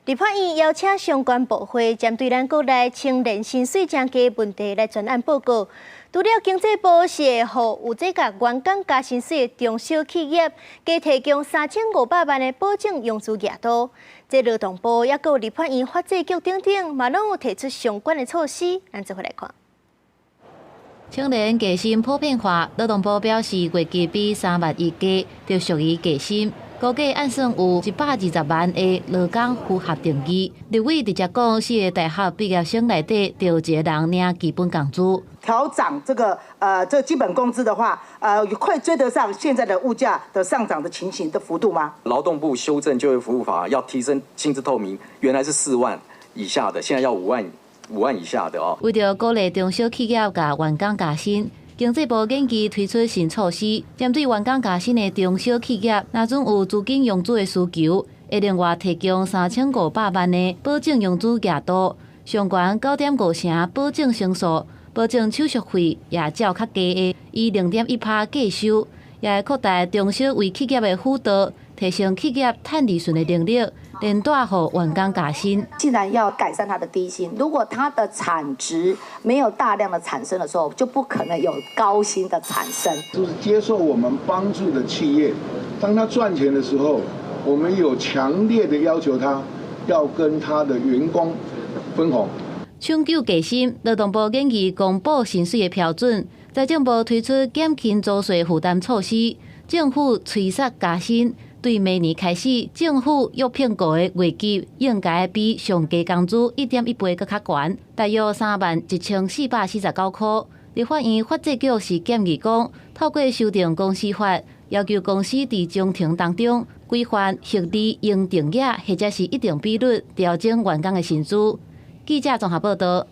立法院邀请相关部会针对咱国内青年薪水增加问题来专案报告。除了经济部是会予有资格员工加薪水的中小企业，加提供3500万的保证融资额度。这劳动部也有立法院法制局等等，嘛拢有提出相关的措施，咱做伙来看。青年加薪普遍化，劳动部表示，月计比3万1加，就属于加薪。估计按算有120万的劳工符合定义。立委直接讲，4个大学毕业生内底，就有一个人领基本工资。调涨这个基本工资的话，会追得上现在的物价的上涨的情形的幅度吗？劳动部修正就业服务法，要提升薪资透明，原来是4万以下的，现在要5万以下的哦。为了鼓励中小企业甲员工加薪。经济部研究推出新措施，针对员工加薪的中小企业，若准有资金融资的需求，会另外提供3500万的保证融资额度，上悬9.5成保证成数，保证手续费也较较低的，以0.1%计收，也会扩大中小微企业的辅导，提升企业赚利润的能力。连带予员工加薪。既然要改善它的低薪，如果它的产值没有大量的产生的时候，就不可能有高薪的产生。就是接受我们帮助的企业，当他赚钱的时候，我们有强烈的要求他要跟他的员工分红。抢救加薪，劳动部建议公布薪水的标准，财政部推出减轻租税负担措施，政府催杀加薪。对明年开始，政府约评估的月给应该比上加工资1.1倍更较悬，大约31449块。立法院法制局是建议讲，透过修订公司法，要求公司伫章程当中规范合理应定额或者是一定比率调整员工的薪资。记者综合报道。